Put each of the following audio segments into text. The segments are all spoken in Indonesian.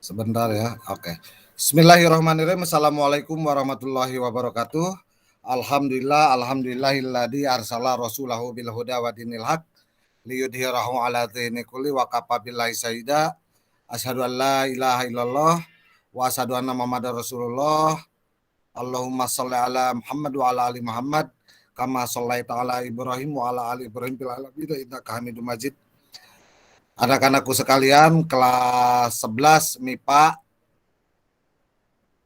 Sebentar ya, oke. Bismillahirrahmanirrahim. Assalamualaikum warahmatullahi wabarakatuh. Alhamdulillahilladzi arsala rasulahu bil huda wa dinil haq liyudhhirahu ala dini kulli wa kafa billahi syahida. Asyhadu an la ilaha illallah wa asyhadu anna Muhammadar Rasulullah. Allahumma shalli ala Muhammad wa ala ali Muhammad kama shallaita ala Ibrahim wa ala ali Ibrahim fil alamin innaka Hamidum Majid. Anak-anakku sekalian, kelas 11 MIPA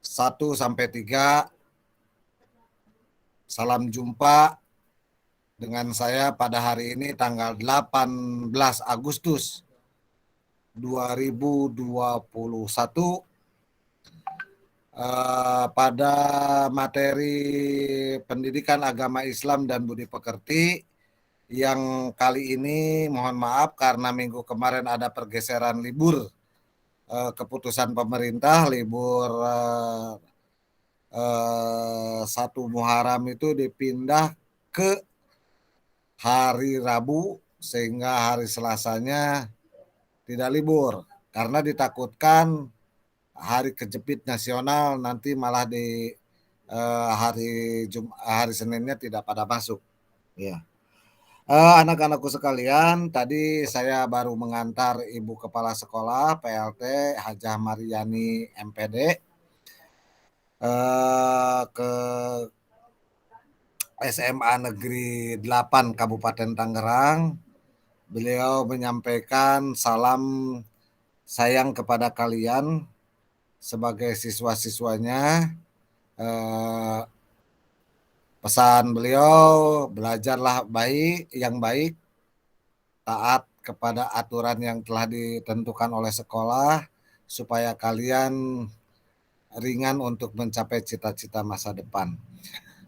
1 sampai 3. Salam jumpa dengan saya pada hari ini tanggal 18 Agustus 2021 pada materi pendidikan agama Islam dan budi pekerti. Yang kali ini mohon maaf karena minggu kemarin ada pergeseran libur, keputusan pemerintah libur 1 Muharram itu dipindah ke hari Rabu sehingga hari Selasanya tidak libur karena ditakutkan hari kejepit nasional nanti malah di hari Seninnya tidak pada masuk ya. Anak-anakku sekalian, tadi saya baru mengantar Ibu Kepala Sekolah PLT Hajah Mariani MPD ke SMA Negeri 8 Kabupaten Tangerang. Beliau menyampaikan salam sayang kepada kalian sebagai siswa-siswanya. Pesan beliau, belajarlah yang baik, taat kepada aturan yang telah ditentukan oleh sekolah, supaya kalian ringan untuk mencapai cita-cita masa depan.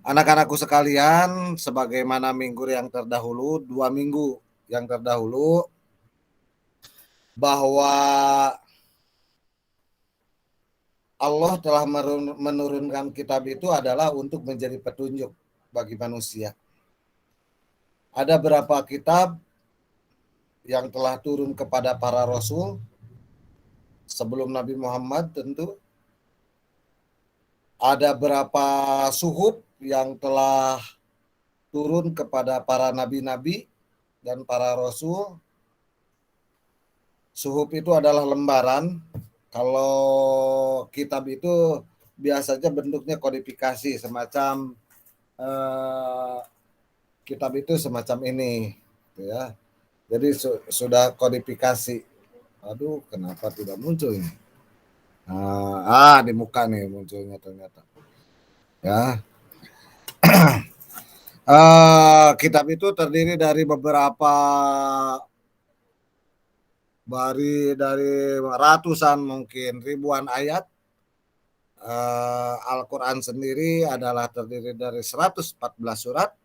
Anak-anakku sekalian, sebagaimana minggu yang terdahulu, 2 minggu yang terdahulu, bahwa Allah telah menurunkan kitab itu adalah untuk menjadi petunjuk bagi manusia. Ada berapa kitab yang telah turun kepada para rasul sebelum Nabi Muhammad tentu. Ada berapa suhuf yang telah turun kepada para nabi-nabi dan para rasul. Suhuf itu adalah lembaran. Kalau kitab itu biasanya bentuknya kodifikasi, semacam kitab itu semacam ini, ya. Jadi sudah kodifikasi. Aduh, kenapa tidak muncul ini? Di muka nih munculnya ternyata. Ya. Kitab itu terdiri dari dari ratusan mungkin ribuan ayat. Al-Quran sendiri adalah terdiri dari 114 surat,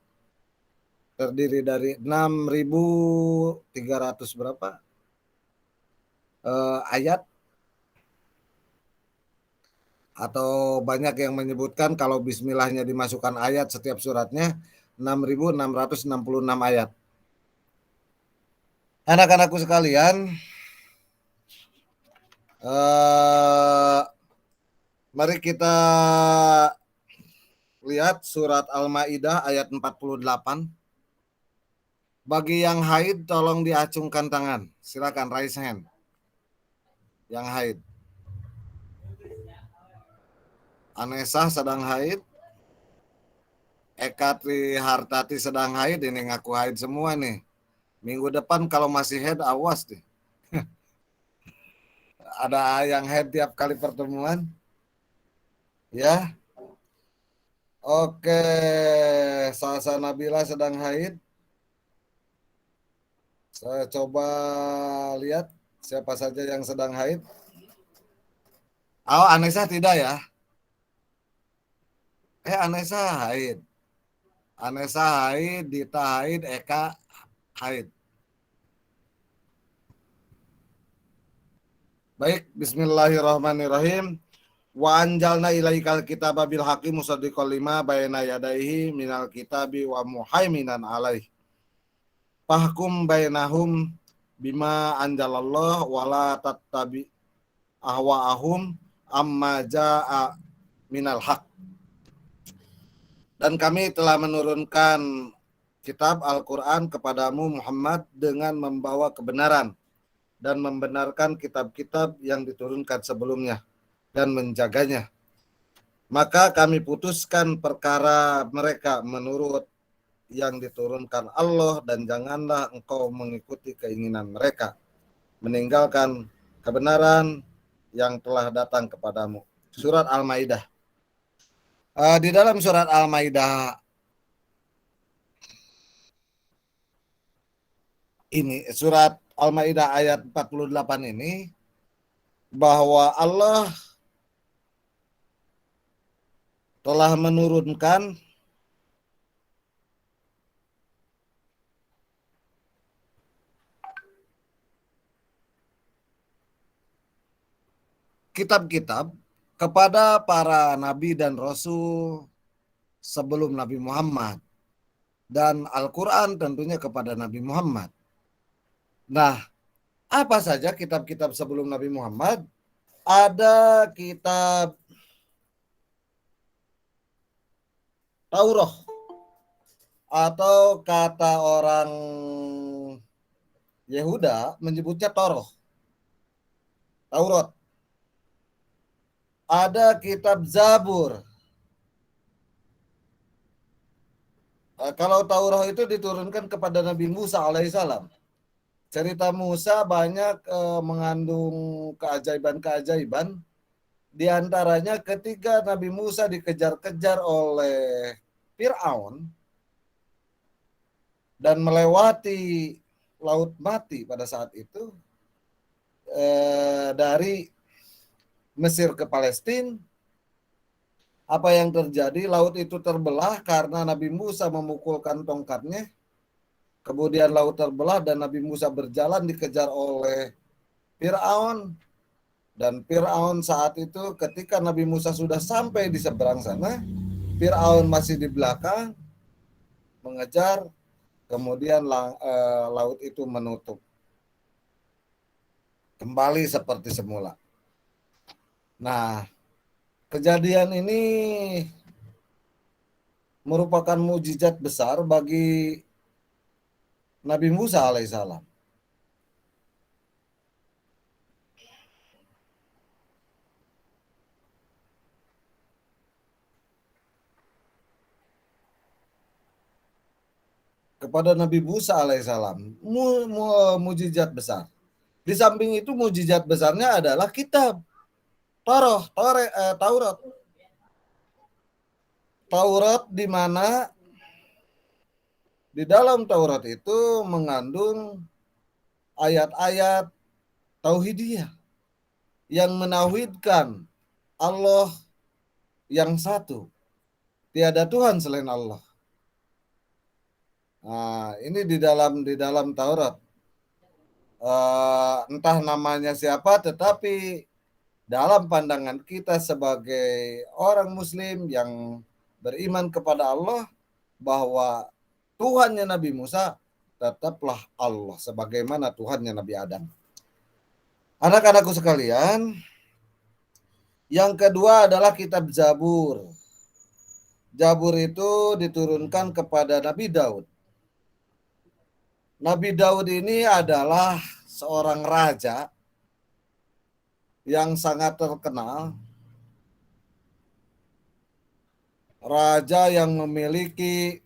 terdiri dari 6.300 berapa ayat, atau banyak yang menyebutkan kalau bismillahnya dimasukkan ayat setiap suratnya 6.666 ayat. Anak-anakku sekalian, mari kita lihat surat Al-Maidah ayat 48. Bagi yang haid tolong diacungkan tangan. Silakan raise hand. Yang haid. Anessa sedang haid. Eka Trihartati sedang haid. Ini ngaku haid semua nih. Minggu depan kalau masih haid awas deh. Ada yang haid tiap kali pertemuan. Ya. Oke. Salsa Nabila sedang haid. Saya coba lihat siapa saja yang sedang haid. Anessa tidak ya? Anessa haid. Anessa haid, Dita haid, Eka haid. Baik, bismillahirrahmanirrahim. Wa anjalna ilaikal kitaba bil haqqi musaddiqal lima baina yadayhi minal kitabi wa muhaiminan alaih. Fahkum bainahum bima anjalallah wala tattabi ahwa'ahum amma ja'a minal haq. Dan kami telah menurunkan kitab Al-Quran kepadamu Muhammad dengan membawa kebenaran dan membenarkan kitab-kitab yang diturunkan sebelumnya dan menjaganya. Maka kami putuskan perkara mereka menurut yang diturunkan Allah, dan janganlah engkau mengikuti keinginan mereka, meninggalkan kebenaran yang telah datang kepadamu. Surat Al-Maidah. Di dalam surat Al-Maidah ini, surat Al-Maidah ayat 48 ini, bahwa Allah telah menurunkan kitab-kitab kepada para nabi dan rasul sebelum Nabi Muhammad, dan Al-Quran tentunya kepada Nabi Muhammad. Nah, apa saja kitab-kitab sebelum Nabi Muhammad? Ada kitab Taurat, atau kata orang Yehuda menyebutnya Taurat. Ada kitab Zabur. Kalau Taurat itu diturunkan kepada Nabi Musa alaihissalam. Cerita Musa banyak mengandung keajaiban-keajaiban. Di antaranya ketika Nabi Musa dikejar-kejar oleh Fir'aun dan melewati Laut Mati pada saat itu, dari Mesir ke Palestina, apa yang terjadi? Laut itu terbelah karena Nabi Musa memukulkan tongkatnya. Kemudian laut terbelah dan Nabi Musa berjalan dikejar oleh Fir'aun. Dan Fir'aun saat itu ketika Nabi Musa sudah sampai di seberang sana, Fir'aun masih di belakang mengejar. Kemudian laut itu menutup kembali seperti semula. Nah, kejadian ini merupakan mukjizat besar bagi Nabi Musa alaihissalam. Kepada Nabi Musa alaihissalam, mukjizat besar. Di samping itu mukjizat besarnya adalah kitab Taurat. Taurat di mana di dalam Taurat itu mengandung ayat-ayat tauhidiyah yang menauhidkan Allah yang satu. Tiada Tuhan selain Allah. Nah, ini di dalam Taurat. Entah namanya siapa, tetapi dalam pandangan kita sebagai orang Muslim yang beriman kepada Allah, bahwa Tuhannya Nabi Musa tetaplah Allah, sebagaimana Tuhannya Nabi Adam. Anak-anakku sekalian, yang kedua adalah kitab Zabur. Zabur itu diturunkan kepada Nabi Daud. Nabi Daud ini adalah seorang raja yang sangat terkenal. Raja yang memiliki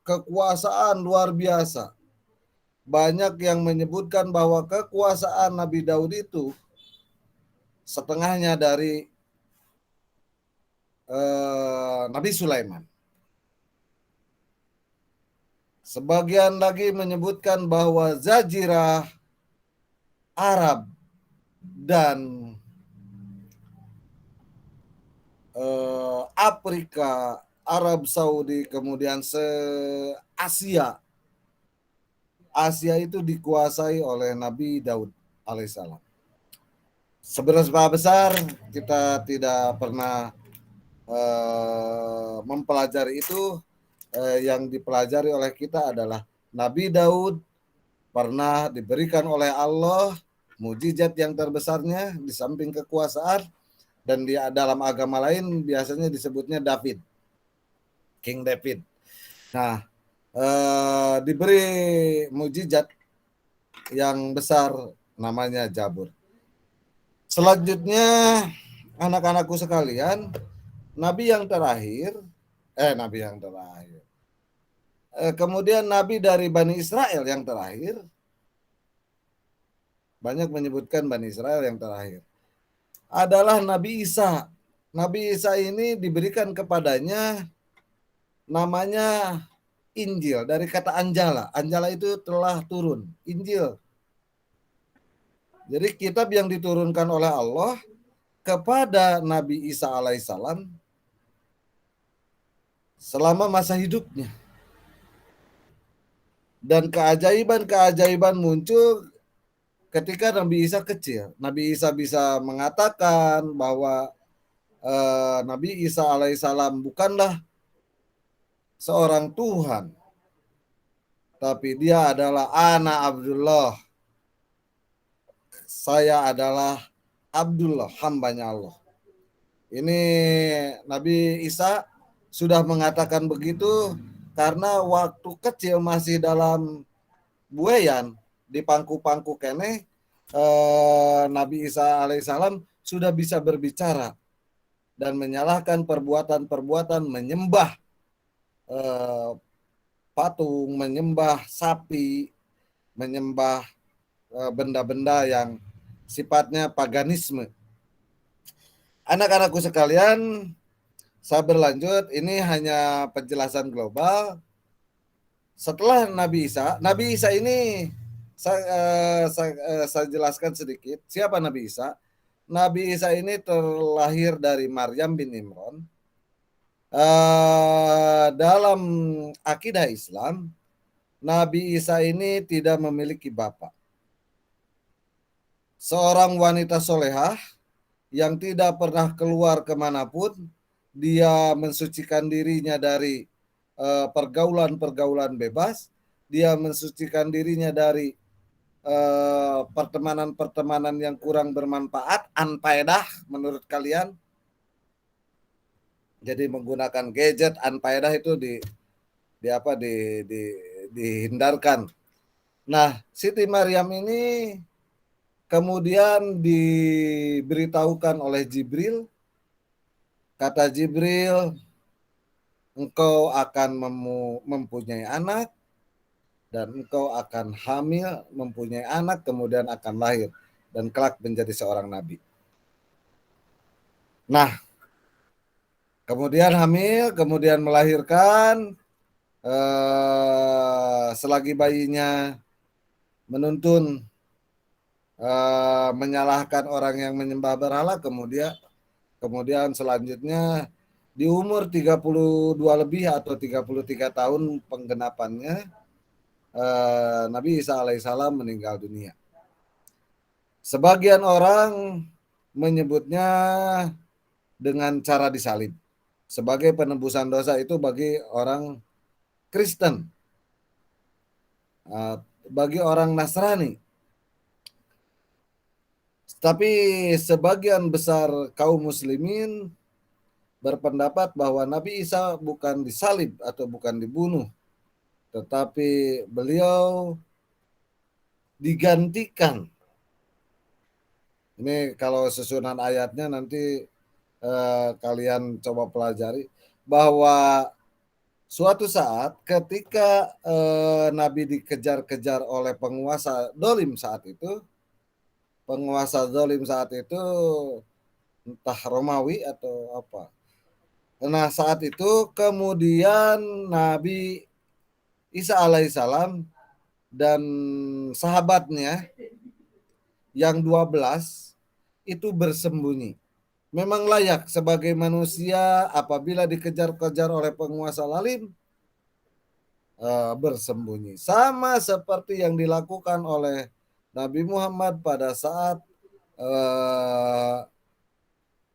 kekuasaan luar biasa. Banyak yang menyebutkan bahwa kekuasaan Nabi Daud itu setengahnya dari Nabi Sulaiman. Sebagian lagi menyebutkan bahwa Jazirah Arab dan Afrika, Arab Saudi, kemudian Asia itu dikuasai oleh Nabi Daud alaihissalam. Seberapa besar kita tidak pernah mempelajari itu. Yang dipelajari oleh kita adalah Nabi Daud pernah diberikan oleh Allah mujizat yang terbesarnya di samping kekuasaan, dan dia dalam agama lain biasanya disebutnya David, King David. Nah, diberi mujizat yang besar namanya Zabur. Selanjutnya, anak-anakku sekalian, nabi yang terakhir, kemudian nabi dari Bani Israel yang terakhir, banyak menyebutkan Bani Israel yang terakhir, adalah Nabi Isa. Nabi Isa ini diberikan kepadanya namanya Injil, dari kata Anjala. Anjala itu telah turun, Injil. Jadi kitab yang diturunkan oleh Allah kepada Nabi Isa alaihissalam selama masa hidupnya. Dan keajaiban-keajaiban muncul ketika Nabi Isa kecil. Nabi Isa bisa mengatakan bahwa Nabi Isa alaihissalam bukanlah seorang Tuhan, tapi dia adalah anak Abdullah. Saya adalah Abdullah, hambanya Allah. Ini Nabi Isa sudah mengatakan begitu karena waktu kecil masih dalam buayan di pangku-pangku kene, Nabi Isa alaihissalam sudah bisa berbicara dan menyalahkan perbuatan-perbuatan menyembah patung, menyembah sapi, menyembah benda-benda yang sifatnya paganisme. Anak-anakku sekalian, saya berlanjut, ini hanya penjelasan global. Setelah Nabi Isa ini saya jelaskan sedikit. Siapa Nabi Isa? Nabi Isa ini terlahir dari Maryam bin Imran. Dalam akidah Islam, Nabi Isa ini tidak memiliki bapak. Seorang wanita solehah yang tidak pernah keluar kemanapun, dia mensucikan dirinya dari pergaulan-pergaulan bebas, dia mensucikan dirinya dari pertemanan-pertemanan yang kurang bermanfaat, anfaedah menurut kalian. Jadi menggunakan gadget, anfaedah itu dihindarkan. Nah, Siti Maryam ini kemudian diberitahukan oleh Jibril, kata Jibril, engkau akan mempunyai anak, dan engkau akan hamil, mempunyai anak, kemudian akan lahir, dan kelak menjadi seorang nabi. Nah, kemudian hamil, kemudian melahirkan, selagi bayinya menuntun, menyalahkan orang yang menyembah berhala, kemudian selanjutnya di umur 32 lebih atau 33 tahun penggenapannya, Nabi Isa alaihissalam meninggal dunia. Sebagian orang menyebutnya dengan cara disalib sebagai penebusan dosa itu bagi orang Kristen, bagi orang Nasrani. Tapi sebagian besar kaum muslimin berpendapat bahwa Nabi Isa bukan disalib atau bukan dibunuh, tetapi beliau digantikan. Ini kalau susunan ayatnya nanti kalian coba pelajari, bahwa suatu saat ketika Nabi dikejar-kejar oleh penguasa dolim saat itu, entah Romawi atau apa. Nah, saat itu kemudian Nabi Isa alaihissalam dan sahabatnya yang 12 itu bersembunyi. Memang layak sebagai manusia apabila dikejar-kejar oleh penguasa zalim, bersembunyi. Sama seperti yang dilakukan oleh Nabi Muhammad pada saat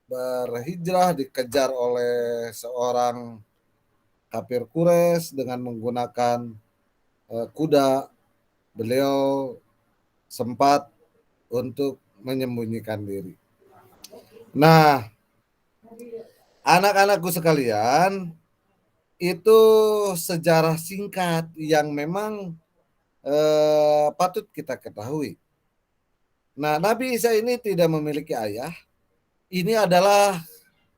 berhijrah, dikejar oleh seorang kafir Quraisy dengan menggunakan kuda, beliau sempat untuk menyembunyikan diri. Nah, anak-anakku sekalian, itu sejarah singkat yang memang patut kita ketahui. Nah, Nabi Isa ini tidak memiliki ayah. Ini adalah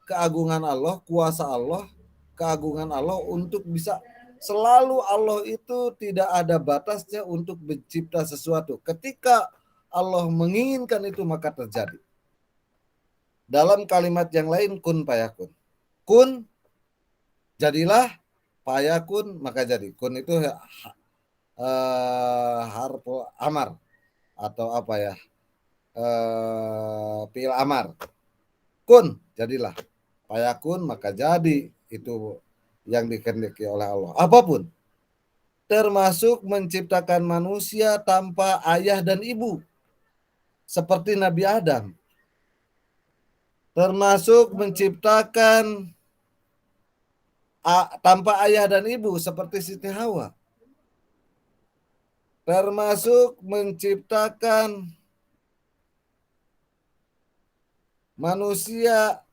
keagungan Allah, kuasa Allah, keagungan Allah untuk bisa selalu Allah itu tidak ada batasnya untuk mencipta sesuatu. Ketika Allah menginginkan itu maka terjadi. Dalam kalimat yang lain kun payakun. Kun jadilah, payakun maka jadi. Kun itu harfu amar atau apa ya? Fi'il amar. Kun jadilah. Payakun maka jadi, itu yang dikehendaki oleh Allah. Apapun, termasuk menciptakan manusia tanpa ayah dan ibu, seperti Nabi Adam. Termasuk menciptakan tanpa ayah dan ibu, seperti Siti Hawa. Termasuk menciptakan manusia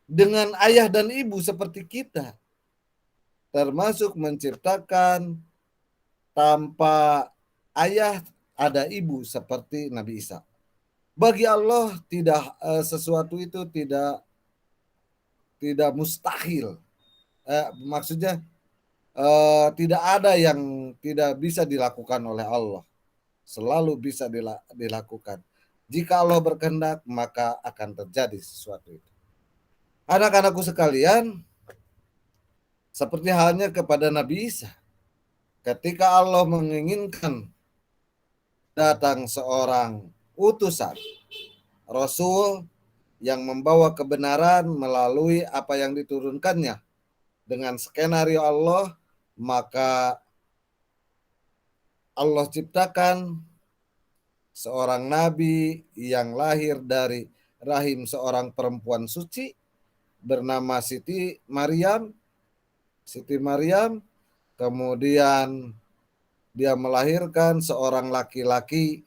dengan ayah dan ibu seperti kita. Termasuk menciptakan tanpa ayah ada ibu seperti Nabi Isa. Bagi Allah tidak sesuatu itu tidak mustahil. Maksudnya tidak ada yang tidak bisa dilakukan oleh Allah. Selalu bisa dilakukan. Jika Allah berkehendak maka akan terjadi sesuatu itu. Anak-anakku sekalian, seperti halnya kepada Nabi Isa. Ketika Allah menginginkan datang seorang utusan, Rasul yang membawa kebenaran melalui apa yang diturunkannya dengan skenario Allah, maka Allah ciptakan seorang nabi yang lahir dari rahim seorang perempuan suci bernama Siti Maryam. Kemudian dia melahirkan seorang laki-laki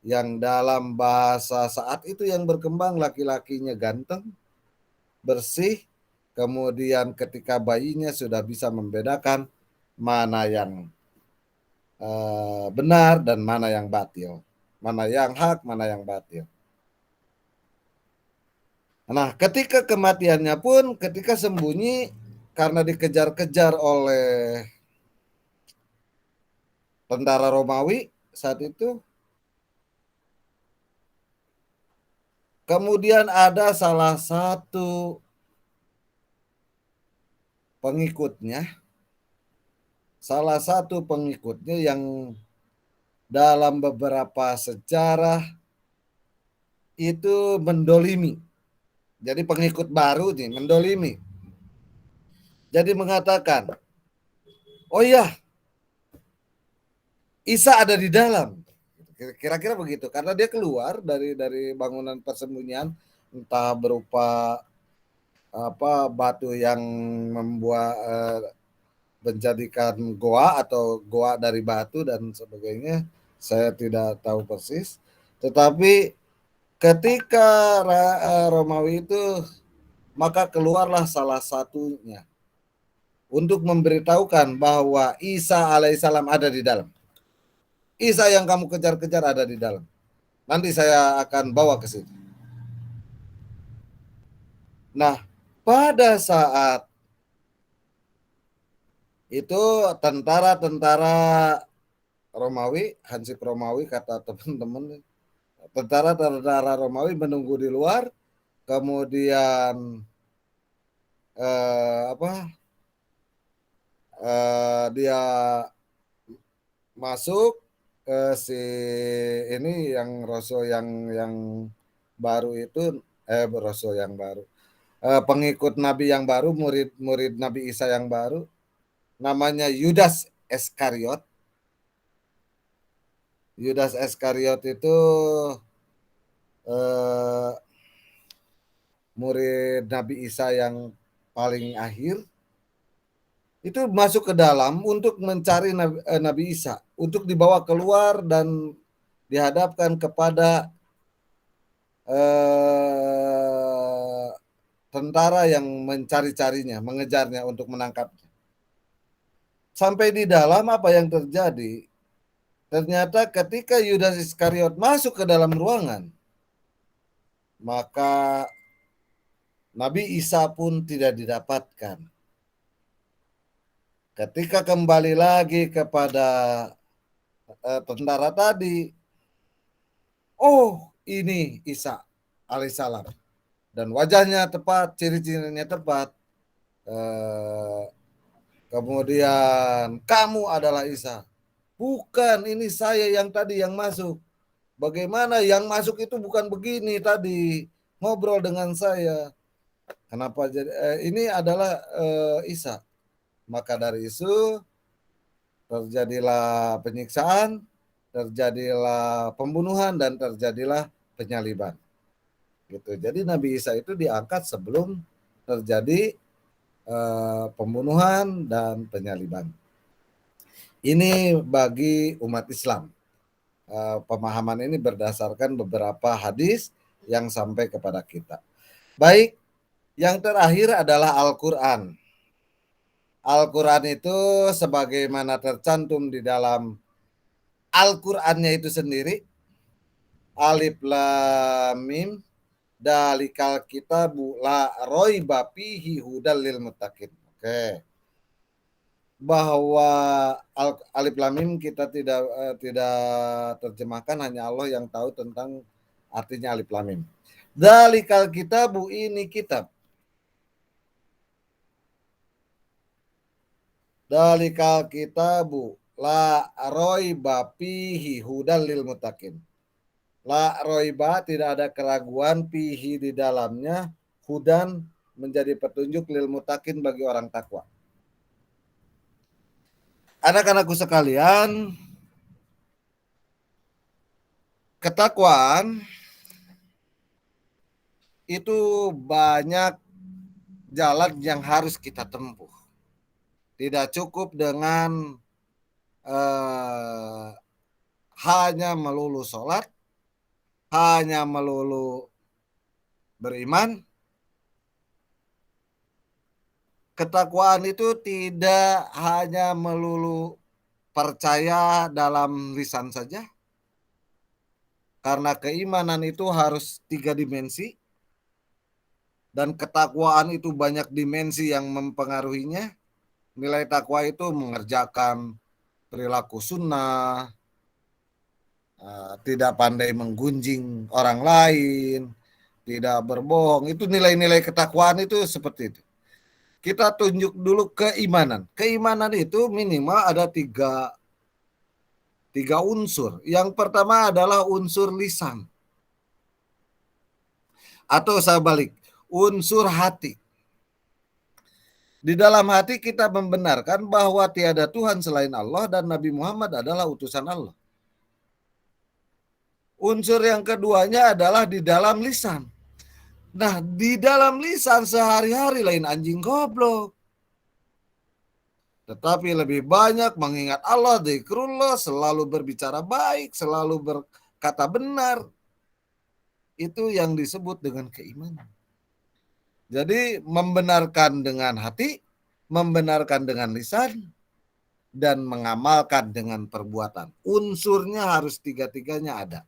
yang dalam bahasa saat itu yang berkembang, laki-lakinya ganteng, bersih, kemudian ketika bayinya sudah bisa membedakan mana yang benar dan mana yang batil, mana yang hak, mana yang batil. Nah, ketika kematiannya pun, ketika sembunyi karena dikejar-kejar oleh tentara Romawi saat itu. Kemudian ada salah satu pengikutnya yang dalam beberapa sejarah itu mendolimi. Jadi pengikut baru nih mendolimi. Jadi mengatakan, oh ya, Isa ada di dalam. Kira-kira begitu, karena dia keluar dari bangunan persembunyian, entah berupa batu yang membuat menjadikan goa atau goa dari batu dan sebagainya, saya tidak tahu persis. Tetapi ketika Romawi itu, maka keluarlah salah satunya untuk memberitahukan bahwa Isa alaihissalam ada di dalam. Isa yang kamu kejar-kejar ada di dalam. Nanti saya akan bawa ke sini. Nah, pada saat itu tentara-tentara Romawi, Hansip Romawi kata teman-teman, tentara-tentara Romawi menunggu di luar, kemudian dia masuk ke si ini yang Rasul yang baru itu, Rasul yang baru, pengikut Nabi yang baru, murid Nabi Isa yang baru, namanya Yudas Iskariot. Yudas Iskariot itu murid Nabi Isa yang paling akhir, itu masuk ke dalam untuk mencari Nabi Isa. untuk dibawa keluar dan dihadapkan kepada tentara yang mencari-carinya, mengejarnya untuk menangkapnya. Sampai di dalam apa yang terjadi? Ternyata ketika Yudas Iskariot masuk ke dalam ruangan, maka Nabi Isa pun tidak didapatkan. Ketika kembali lagi kepada tentara tadi, oh ini Isa alaihissalam. Dan wajahnya tepat, ciri-cirinya tepat. Kemudian kamu adalah Isa. Bukan, ini saya yang tadi yang masuk. Bagaimana yang masuk itu bukan begini tadi. Ngobrol dengan saya. Kenapa jadi ini adalah Isa. Maka dari itu terjadilah penyiksaan, terjadilah pembunuhan, dan terjadilah penyaliban. Gitu. Jadi Nabi Isa itu diangkat sebelum terjadi pembunuhan dan penyaliban. Ini bagi umat Islam. Pemahaman ini berdasarkan beberapa hadis yang sampai kepada kita. Baik, yang terakhir adalah Al-Quran. Al-Quran itu sebagaimana tercantum di dalam Al-Qurannya itu sendiri, Alif Lam Mim, Dalikal kitabu la roiba fihi hudal lil muttaqin. Oke. Bahwa Alif Lam Mim kita tidak terjemahkan, hanya Allah yang tahu tentang artinya Alif Lam Mim. Dalikal kitabu, ini kitab. Dalikal kitabu la roiba fihi hudal lil muttaqin. La roiba, tidak ada keraguan, fihi di dalamnya, hudan menjadi petunjuk, lil muttaqin bagi orang takwa. Anak-anakku sekalian, ketakwaan itu banyak jalan yang harus kita tempuh. Tidak cukup dengan hanya melulu sholat, hanya melulu beriman. Ketakwaan itu tidak hanya melulu percaya dalam lisan saja, karena keimanan itu harus 3 dimensi, dan ketakwaan itu banyak dimensi yang mempengaruhinya. Nilai takwa itu mengerjakan perilaku sunnah, tidak pandai menggunjing orang lain, tidak berbohong. Itu nilai-nilai ketakwaan itu seperti itu. Kita tunjuk dulu keimanan. Keimanan itu minimal ada tiga unsur. Yang pertama adalah unsur lisan. Atau saya balik, unsur hati. Di dalam hati kita membenarkan bahwa tiada Tuhan selain Allah dan Nabi Muhammad adalah utusan Allah. Unsur yang keduanya adalah di dalam lisan. Nah, di dalam lisan sehari-hari lain anjing goblok. Tetapi lebih banyak mengingat Allah, dzikrullah, selalu berbicara baik, selalu berkata benar. Itu yang disebut dengan keimanan. Jadi membenarkan dengan hati, membenarkan dengan lisan, dan mengamalkan dengan perbuatan. Unsurnya harus tiga-tiganya ada.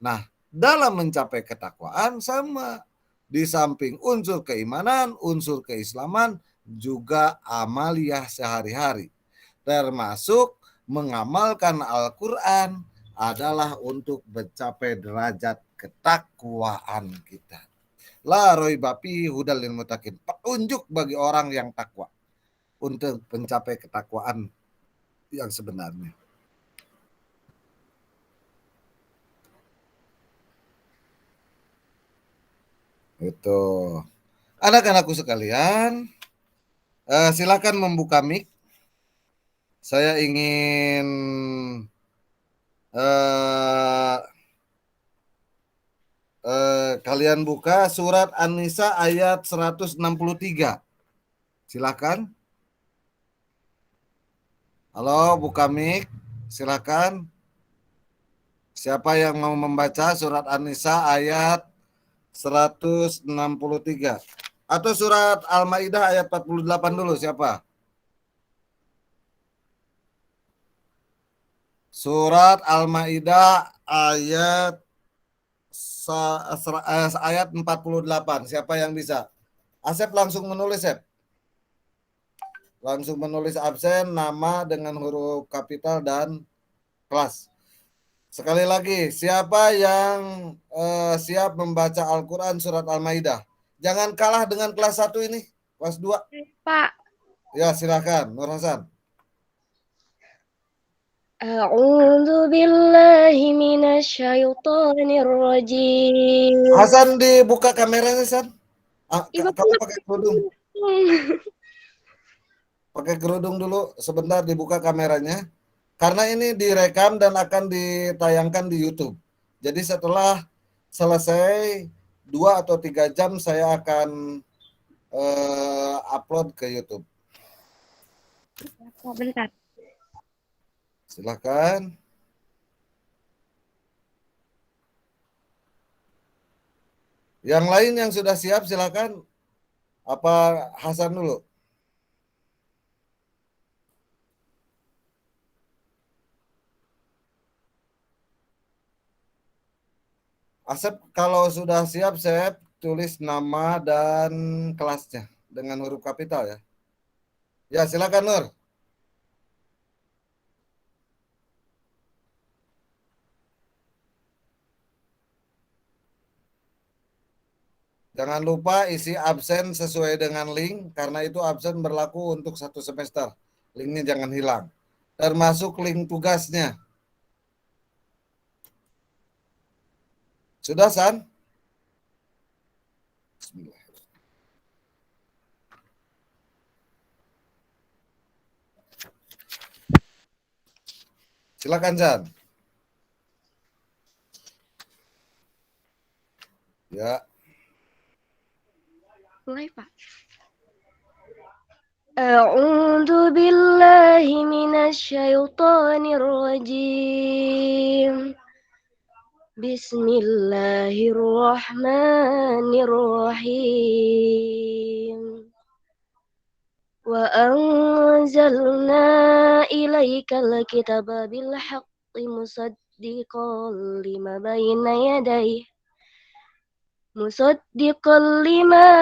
Nah, dalam mencapai ketakwaan sama. Di samping unsur keimanan, unsur keislaman, juga amaliyah sehari-hari. Termasuk mengamalkan Al-Quran adalah untuk mencapai derajat ketakwaan kita. La roiba fi hudal lil muttaqin. Petunjuk bagi orang yang takwa untuk mencapai ketakwaan yang sebenarnya. Itu. Anak-anakku sekalian, silakan membuka mic. Saya ingin kalian buka surat An-Nisa ayat 163. Silakan. Halo, buka mic. Silakan. Siapa yang mau membaca surat An-Nisa ayat 163 atau surat Al-Maidah ayat 48 dulu siapa? Surat Al-Maidah ayat 48. Siapa yang bisa? Asep langsung menulis, Sep. Langsung menulis absen, nama dengan huruf kapital dan kelas. Sekali lagi, siapa yang siap membaca Al-Quran surat Al-Maidah? Jangan kalah dengan kelas 1 ini, kelas 2. Pak. Ya, silakan, Nur Hasan. A'udzu billahi minasyaitonir rajim. Hasan dibuka kameranya, Hasan. Ibu Kamu pakai kerudung. Pakai kerudung dulu, sebentar dibuka kameranya. Karena ini direkam dan akan ditayangkan di YouTube. Jadi setelah selesai 2 atau 3 jam saya akan upload ke YouTube. Bentar. Silakan. Yang lain yang sudah siap silakan. Apa Hasan dulu? Asep kalau sudah siap, Sep, tulis nama dan kelasnya dengan huruf kapital ya. Ya, silakan Nur. Jangan lupa isi absen sesuai dengan link, karena itu absen berlaku untuk 1 semester. Linknya jangan hilang. Termasuk link tugasnya. Sudah, San? Bismillah. Silakan, San. Ya. Mulai, Pak. A'udzu billahi minasyaitonir rajim. Bismillahirrahmanirrahim. Wa anzalna ilaikal kitaba bil haqqi musaddiqan lima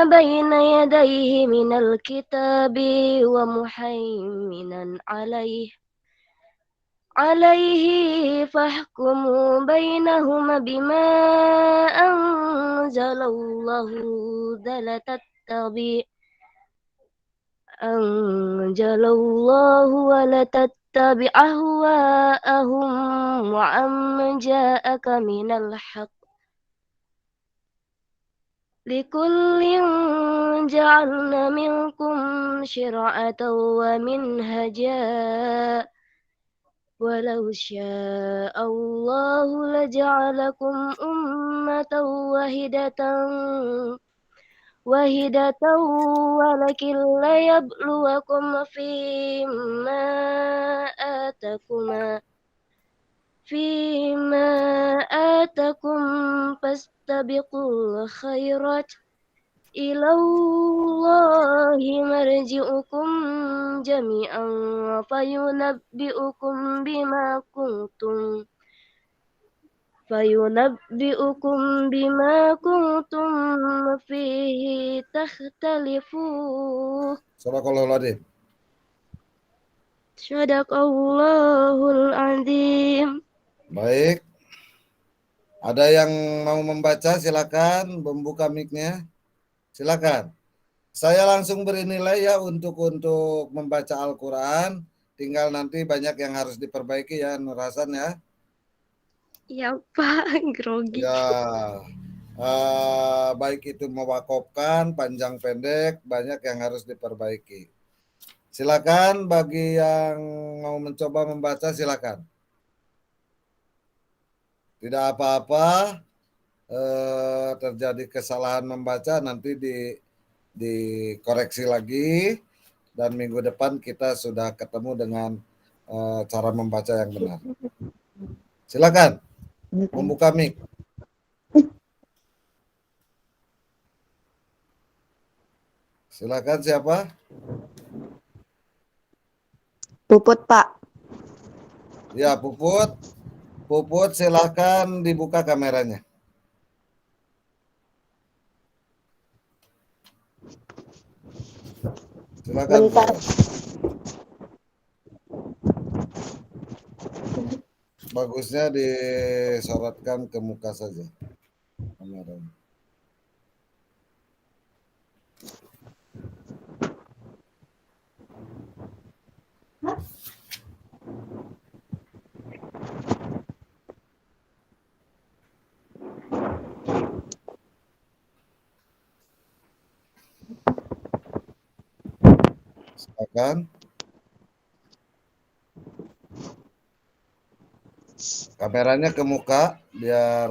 bayna yadayhi minal kitabi wa muhaiminan alaihi fahkumu bainahuma bima anzalallahu wa la tattabi' ahwa'ahum wa amman ja'aka minal haqq likullin ja'alna minkum syir'atan wa minhaja walau sya'allahu laja'alakum ummatan wahidatan walakin layabluwakum fima atakum fastabiqul khairat ilallahi marji'ukum jami'an fayunabbi'ukum bima kuntum fihi takhtalifuun. Sadaqallahul Sadaqallahul azim. Baik. Ada yang mau membaca silakan membuka mic-nya. Silakan. Saya langsung beri nilai ya untuk membaca Al-Qur'an. Tinggal nanti banyak yang harus diperbaiki ya Nur Hasan ya. Ya Pak, grogi. Ya. Baik itu mewakofkan, panjang pendek, banyak yang harus diperbaiki. Silakan bagi yang mau mencoba membaca silakan. Tidak apa-apa, terjadi kesalahan membaca nanti dikoreksi lagi dan minggu depan kita sudah ketemu dengan cara membaca yang benar. Silakan membuka mic. Silakan siapa? Puput, Pak. Ya, Puput. Puput, silakan dibuka kameranya. Silakan, Bentar. Puput. Bagusnya disorotkan ke muka saja kameranya. Silakan. Kameranya ke muka biar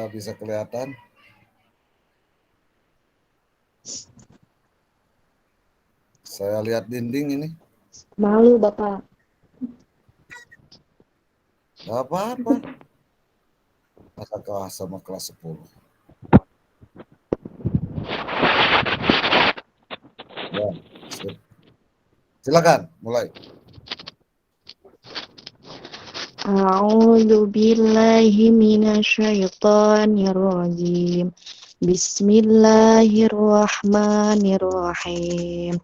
bisa kelihatan. Saya lihat dinding ini. Malu, Bapak. Gak apa-apa. Masa kelas sama kelas 10. Ya, sip. Silakan, mulai. A'udzu billahi minasyaitonir rajim. Bismillahirrahmanirrahim.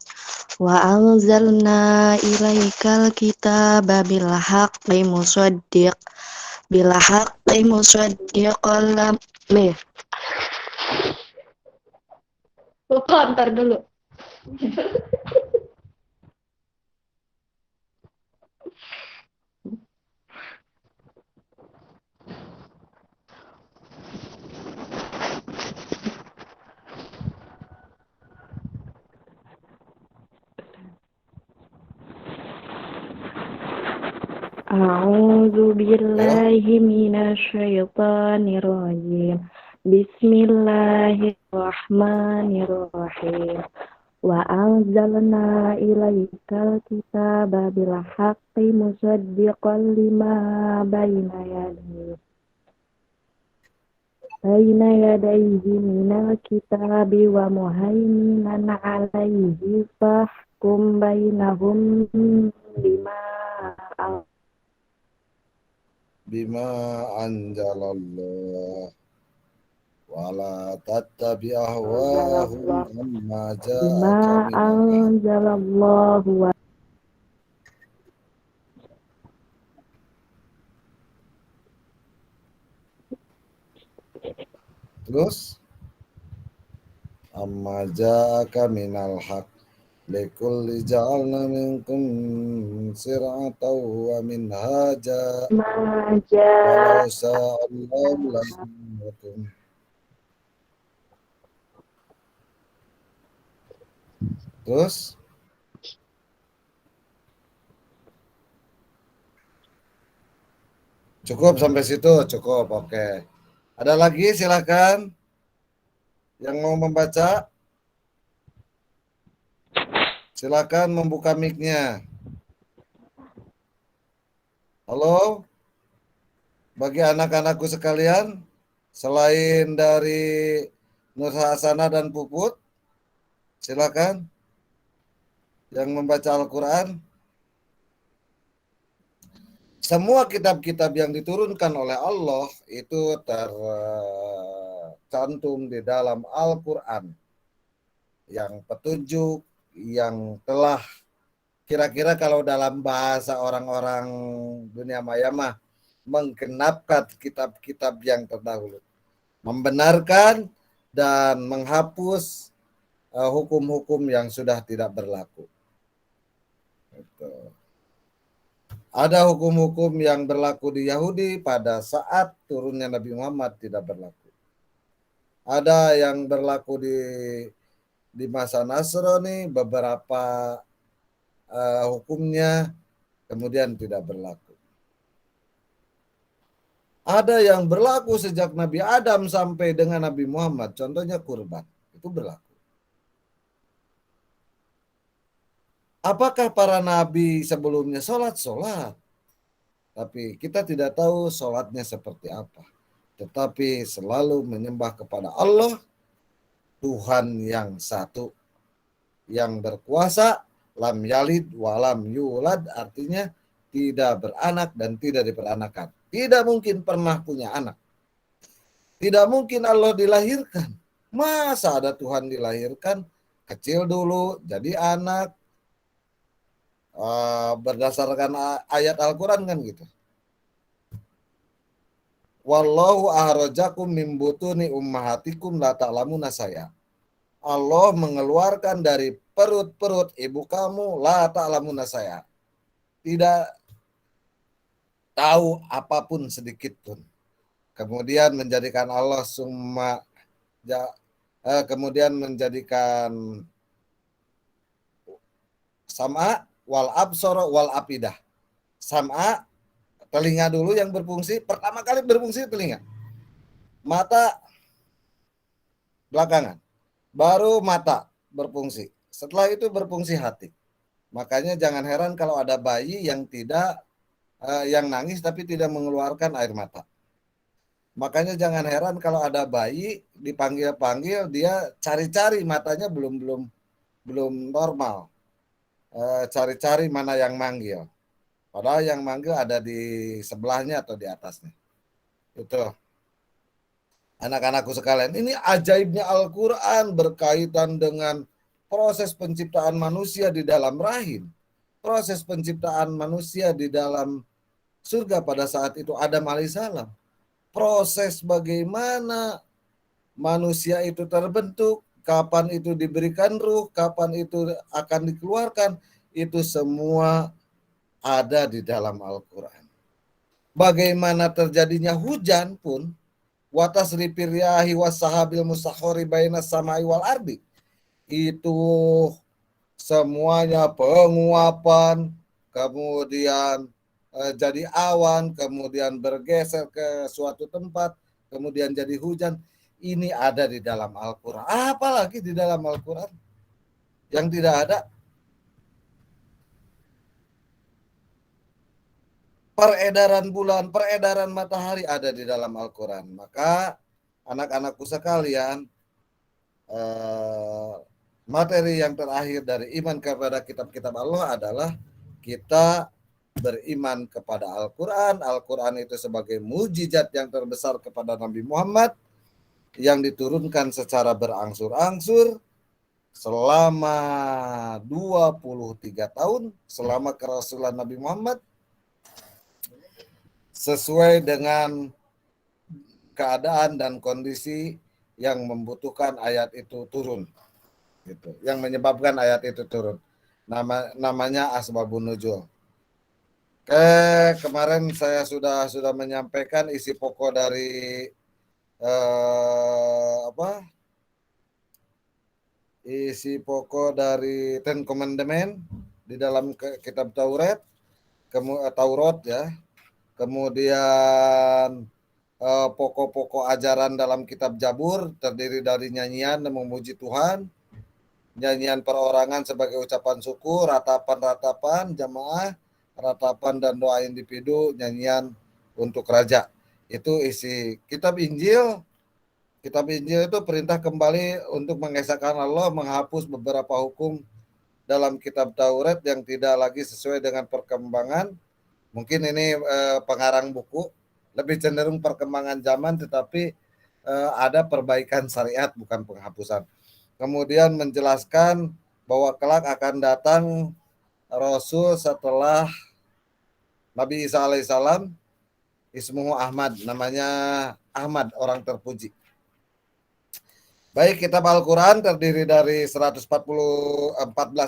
Wa anzalna ilaikal kitaba bil haqqi musaddiqan nih. Bapak, ntar dulu. A'udzu billahi minasyaitonir rajim. Bismillahirrahmanirrahim. Wa anzalna ilaikal kitaba bil haqqi musaddiqan lima baina yadayhi minal kitabi wa muhaiminan alaihi fahkum bainahum Bima anjalallah wala tattabi ahwahum amma ja'aka minal anzalallahu wa Terus amma ja'aka minal haq likulli ja'alna minkum sir'atan wa minhaja walau sa'allahu lakum. Terus cukup sampai situ, cukup. Oke. Ada lagi silakan yang mau membaca. Silakan membuka mic-nya. Halo, bagi anak-anakku sekalian, selain dari Nur Hasana dan Puput, silakan yang membaca Al-Quran. Semua kitab-kitab yang diturunkan oleh Allah itu tercantum di dalam Al-Quran. Yang petunjuk, yang telah kira-kira kalau dalam bahasa orang-orang dunia maya mah menggenapkan kitab-kitab yang terdahulu. Membenarkan dan menghapus hukum-hukum yang sudah tidak berlaku. Gitu. Ada hukum-hukum yang berlaku di Yahudi pada saat turunnya Nabi Muhammad tidak berlaku. Ada yang berlaku di masa Nasrani, beberapa hukumnya kemudian tidak berlaku. Ada yang berlaku sejak Nabi Adam sampai dengan Nabi Muhammad, contohnya kurban, itu berlaku. Apakah para nabi sebelumnya sholat? Sholat. Tapi kita tidak tahu sholatnya seperti apa. Tetapi selalu menyembah kepada Allah, Tuhan yang satu, yang berkuasa, lam yalid walam yulad, artinya tidak beranak dan tidak diperanakan. Tidak mungkin pernah punya anak. Tidak mungkin Allah dilahirkan. Masa ada Tuhan dilahirkan, kecil dulu, jadi anak, berdasarkan ayat Al-Quran kan gitu. Wallahu ahrajakum min butuni ummahatikum la ta'lamuna saya. Allah mengeluarkan dari perut-perut ibu kamu la ta'lamuna saya. Tidak tahu apapun sedikit pun. Kemudian menjadikan Allah kemudian menjadikan sam'a wal absara wal afidah. Sam'a, telinga dulu yang berfungsi, pertama kali berfungsi telinga. Mata belakangan. Baru mata berfungsi. Setelah itu berfungsi hati. Makanya jangan heran kalau ada bayi yang yang nangis tapi tidak mengeluarkan air mata. Makanya jangan heran kalau ada bayi dipanggil-panggil dia cari-cari, matanya belum normal. Cari-cari mana yang manggil. Padahal yang manggil ada di sebelahnya atau di atasnya. Itu. Anak-anakku sekalian, ini ajaibnya Al-Quran berkaitan dengan proses penciptaan manusia di dalam rahim. Proses penciptaan manusia di dalam surga pada saat itu Adam alaihissalam. Proses bagaimana manusia itu terbentuk, kapan itu diberikan ruh, kapan itu akan dikeluarkan, itu semua ada di dalam Al-Quran. Bagaimana terjadinya hujan pun, watasrifir riyahi wassahabil musakhkhari bainas samai wal ardi, itu semuanya penguapan, kemudian jadi awan, kemudian bergeser ke suatu tempat, kemudian jadi hujan. Ini ada di dalam Al-Quran. Apalagi di dalam Al-Quran yang tidak ada? Peredaran bulan, peredaran matahari ada di dalam Al-Quran. Maka anak-anakku sekalian, materi yang terakhir dari iman kepada kitab-kitab Allah adalah kita beriman kepada Al-Quran. Al-Quran itu sebagai mujizat yang terbesar kepada Nabi Muhammad yang diturunkan secara berangsur-angsur selama 23 tahun selama kerasulan Nabi Muhammad, sesuai dengan keadaan dan kondisi yang membutuhkan ayat itu turun, gitu, yang menyebabkan ayat itu turun. Namanya asbabun nuzul. Kemarin saya sudah menyampaikan isi pokok dari isi pokok dari Ten Commandment di dalam kitab Taurat, ya. Kemudian pokok-pokok ajaran dalam kitab Jabur terdiri dari nyanyian dan memuji Tuhan, nyanyian perorangan sebagai ucapan syukur, ratapan jamaah, ratapan dan doa individu, nyanyian untuk raja. Itu isi kitab Injil. Kitab Injil itu perintah kembali untuk mengesahkan Allah, menghapus beberapa hukum dalam kitab Taurat yang tidak lagi sesuai dengan perkembangan. Mungkin ini pengarang buku lebih cenderung perkembangan zaman, tetapi ada perbaikan syariat, bukan penghapusan. Kemudian menjelaskan bahwa kelak akan datang Rasul setelah Nabi Isa alaihissalam, ismuhu Ahmad, namanya Ahmad, orang terpuji. Baik, kitab Al-Quran terdiri dari 114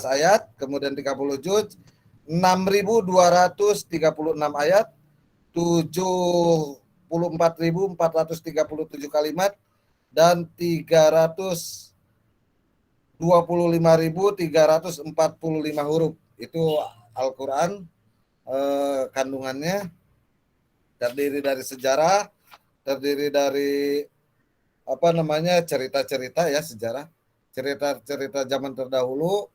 ayat, kemudian 30 juz, 6.236 ayat, 74.437 kalimat, dan 325.345 huruf. Itu Al-Quran, kandungannya terdiri dari sejarah, terdiri dari cerita-cerita ya, sejarah, cerita-cerita zaman terdahulu,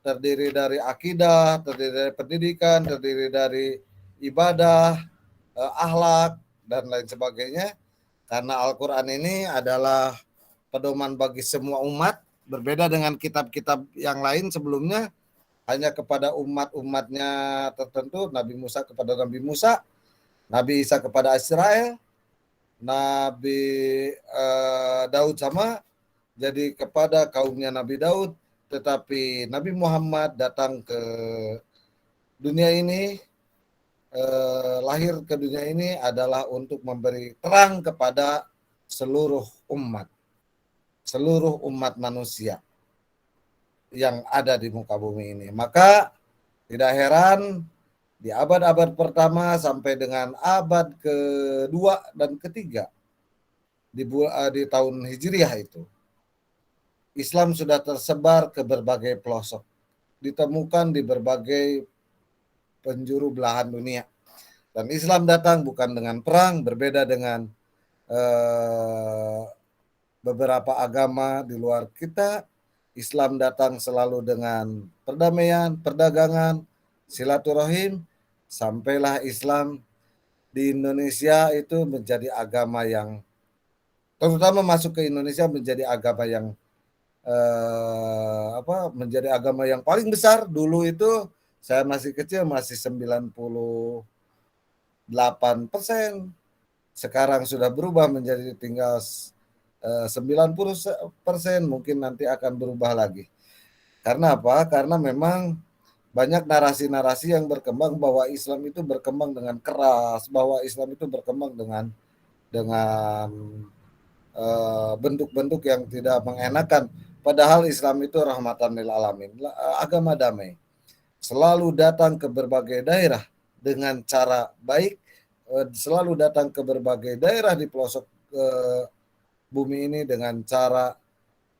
terdiri dari akidah, terdiri dari pendidikan, terdiri dari ibadah, akhlak, dan lain sebagainya. Karena Al-Quran ini adalah pedoman bagi semua umat, berbeda dengan kitab-kitab yang lain sebelumnya, hanya kepada umat-umatnya tertentu, Nabi Musa kepada Nabi Musa, Nabi Isa kepada Israel, Nabi Daud sama, jadi kepada kaumnya Nabi Daud, tetapi Nabi Muhammad datang ke dunia ini, lahir ke dunia ini adalah untuk memberi terang kepada seluruh umat manusia yang ada di muka bumi ini. Maka tidak heran di abad-abad pertama sampai dengan abad kedua dan ketiga di tahun Hijriah itu, Islam sudah tersebar ke berbagai pelosok, ditemukan di berbagai penjuru belahan dunia. Dan Islam datang bukan dengan perang, berbeda dengan beberapa agama di luar kita. Islam datang selalu dengan perdamaian, perdagangan, silaturahim, sampailah Islam di Indonesia itu menjadi agama yang, terutama masuk ke Indonesia menjadi agama yang menjadi agama yang paling besar. Dulu itu saya masih kecil, masih 98%. Sekarang sudah berubah menjadi tinggal 90%, mungkin nanti akan berubah lagi. Karena apa? Karena memang banyak narasi-narasi yang berkembang bahwa Islam itu berkembang dengan keras, bahwa Islam itu berkembang dengan bentuk-bentuk yang tidak mengenakan. Padahal Islam itu rahmatan lil alamin, agama damai. Selalu datang ke berbagai daerah dengan cara baik, selalu datang ke berbagai daerah di pelosok bumi ini dengan cara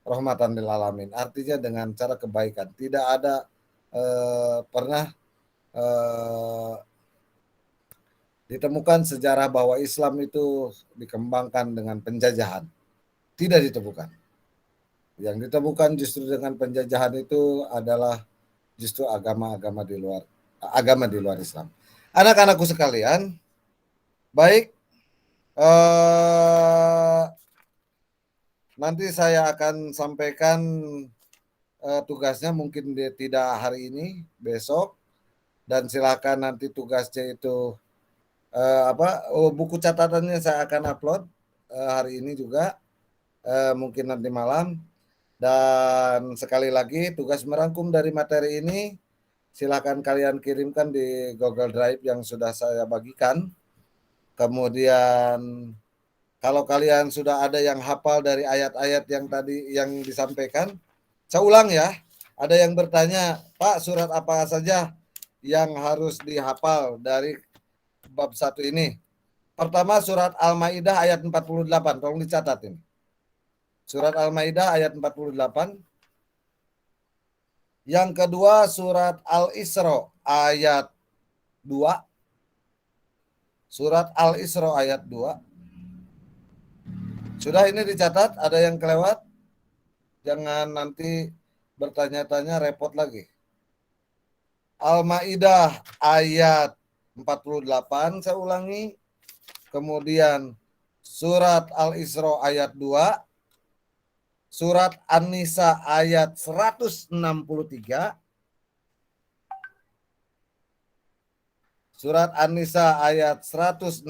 rahmatan lil alamin. Artinya dengan cara kebaikan. Tidak ada pernah ditemukan sejarah bahwa Islam itu dikembangkan dengan penjajahan. Tidak ditemukan. Yang ditemukan justru dengan penjajahan itu adalah justru agama di luar Islam. Anak-anakku sekalian, baik, nanti saya akan sampaikan tugasnya, mungkin tidak hari ini, besok, dan silakan nanti tugasnya itu buku catatannya saya akan upload hari ini juga, mungkin nanti malam. Dan sekali lagi, tugas merangkum dari materi ini silakan kalian kirimkan di Google Drive yang sudah saya bagikan. Kemudian kalau kalian sudah ada yang hafal dari ayat-ayat yang tadi yang disampaikan, saya ulang ya. Ada yang bertanya, Pak, surat apa saja yang harus dihafal dari bab 1 ini? Pertama, surat Al-Maidah ayat 48, tolong dicatat ini. Surat Al-Maidah ayat 48. Yang kedua, surat Al-Isra ayat 2. Surat Al-Isra ayat 2. Sudah ini dicatat, ada yang kelewat? Jangan nanti bertanya-tanya repot lagi. Al-Maidah ayat 48, saya ulangi. Kemudian surat Al-Isra ayat 2. Surat An-Nisa ayat 163. Surat An-Nisa ayat 163.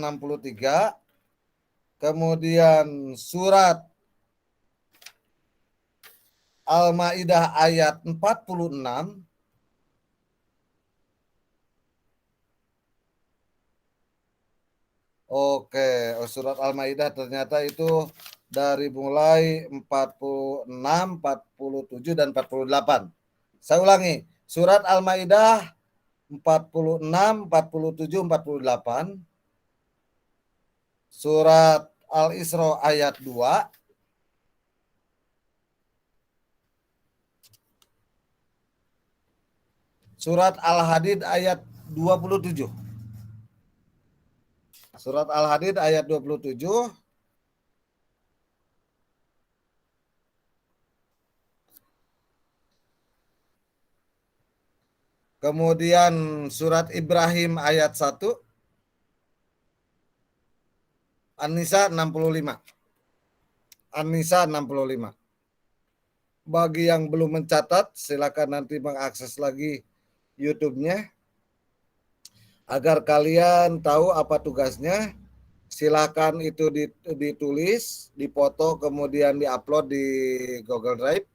Kemudian surat Al-Maidah ayat 46. Oke, surat Al-Maidah ternyata itu dari mulai 46, 47, dan 48. Saya ulangi, surat Al-Maidah 46, 47, 48. Surat Al-Isra ayat 2. Surat Al-Hadid ayat 27. Surat Al-Hadid ayat 27. Kemudian surat Ibrahim ayat 1. An-Nisa 65. An-Nisa 65. Bagi yang belum mencatat, silakan nanti mengakses lagi YouTube-nya. Agar kalian tahu apa tugasnya, silakan itu ditulis, dipoto, kemudian diupload di Google Drive.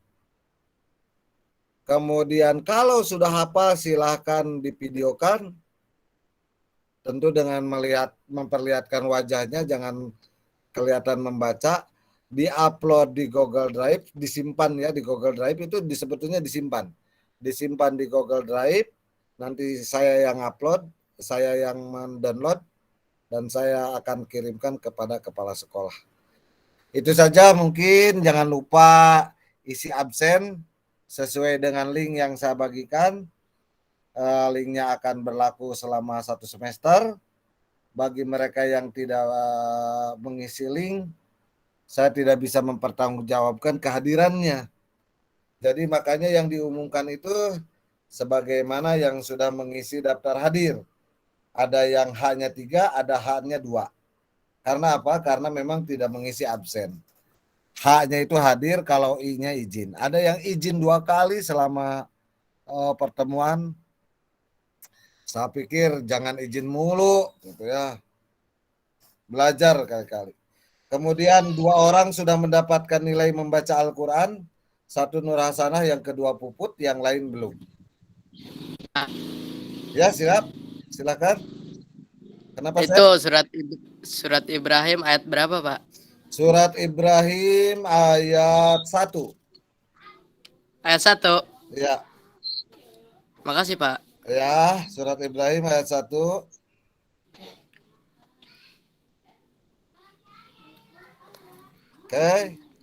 Kemudian kalau sudah hafal silahkan divideokan, tentu dengan memperlihatkan wajahnya, jangan kelihatan membaca, diupload di Google Drive, disimpan ya di Google Drive, itu sebetulnya disimpan di Google Drive, nanti saya yang upload, saya yang mendownload, dan saya akan kirimkan kepada kepala sekolah. Itu saja, mungkin jangan lupa isi absen sesuai dengan link yang saya bagikan. Linknya akan berlaku selama 1 semester. Bagi mereka yang tidak mengisi link, saya tidak bisa mempertanggungjawabkan kehadirannya. Jadi makanya yang diumumkan itu sebagaimana yang sudah mengisi daftar hadir. Ada yang hanya 3, ada hanya 2. Karena apa? Karena memang tidak mengisi absen. Haknya itu hadir, kalau I-nya izin. Ada yang izin 2 kali selama pertemuan. Saya pikir jangan izin mulu gitu ya. Belajar kali-kali. Kemudian 2 orang sudah mendapatkan nilai membaca Al-Quran. 1 Nur Hasanah, yang kedua Puput, yang lain belum. Ya, silakan. Kenapa Itu surat Ibrahim ayat berapa, Pak? Surat Ibrahim ayat 1. Ayat 1. Ya. Makasih, Pak. Ya, surat Ibrahim ayat 1. Oke,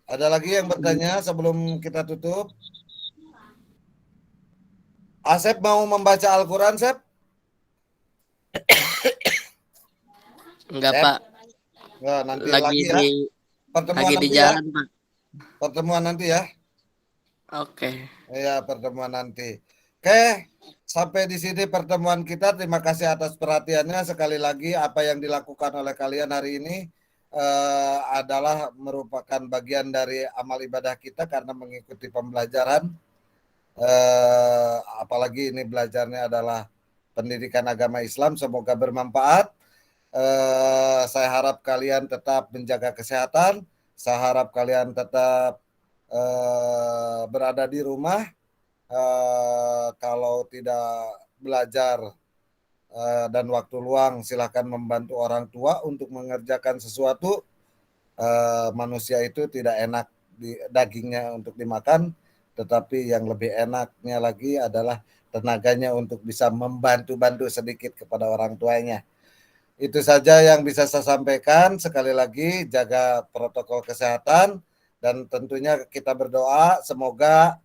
ada lagi yang bertanya sebelum kita tutup? Asep mau membaca Al-Quran, Sep? Enggak, Sep? Pak. Nah, nanti Lagi ya. Pertemuan lagi di nanti jalan, ya. Pak. Pertemuan nanti ya. Oke. Ya, pertemuan nanti. Oke, sampai di sini pertemuan kita. Terima kasih atas perhatiannya. Sekali lagi, apa yang dilakukan oleh kalian hari ini adalah merupakan bagian dari amal ibadah kita karena mengikuti pembelajaran. Apalagi ini belajarnya adalah pendidikan agama Islam. Semoga bermanfaat. Saya harap kalian tetap menjaga kesehatan. Saya harap kalian tetap berada di rumah. Kalau tidak belajar dan waktu luang, silakan membantu orang tua untuk mengerjakan sesuatu. Manusia itu tidak enak dagingnya untuk dimakan, tetapi yang lebih enaknya lagi adalah tenaganya untuk bisa membantu-bantu sedikit kepada orang tuanya. Itu saja yang bisa saya sampaikan. Sekali lagi, jaga protokol kesehatan, dan tentunya kita berdoa semoga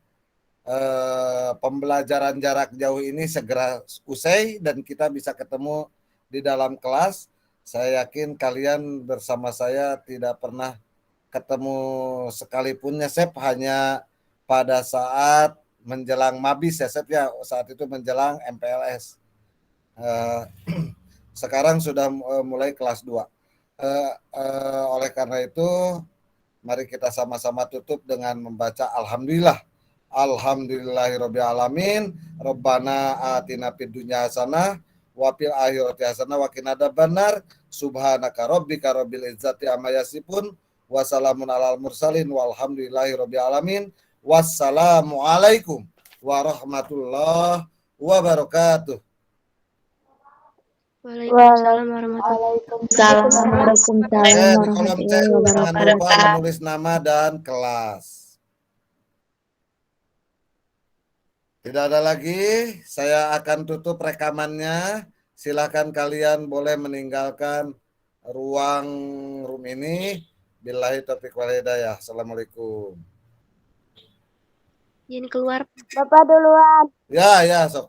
pembelajaran jarak jauh ini segera usai dan kita bisa ketemu di dalam kelas. Saya yakin kalian bersama saya tidak pernah ketemu sekalipun ya, Sep, hanya pada saat menjelang mabis ya, Sep ya, saat itu menjelang MPLS. Sekarang sudah mulai kelas 2. Oleh karena itu, mari kita sama-sama tutup dengan membaca Alhamdulillah. Alhamdulillahirabbil alamin. Rabbana atina fid dunya hasanah wa fil akhirati hasanah wa qina adzabannar. Subhanaka rabbika rabbil izzati amma yasifun wa salamun alal mursalin walhamdulillahirabbil alamin. Wassalamu alaikum warahmatullahi wabarakatuh. Waalaikumsalam warahmatullahi Waalaikumsalam Di kolom warahmatullahi chat jangan wabarakatuh. lupa menulis nama dan kelas. Tidak ada lagi, saya akan tutup rekamannya. Silakan kalian boleh meninggalkan ruang room ini. Billahi taufiq wal hidayah. Assalamualaikum. Izin keluar. Bapak duluan. Ya, sok.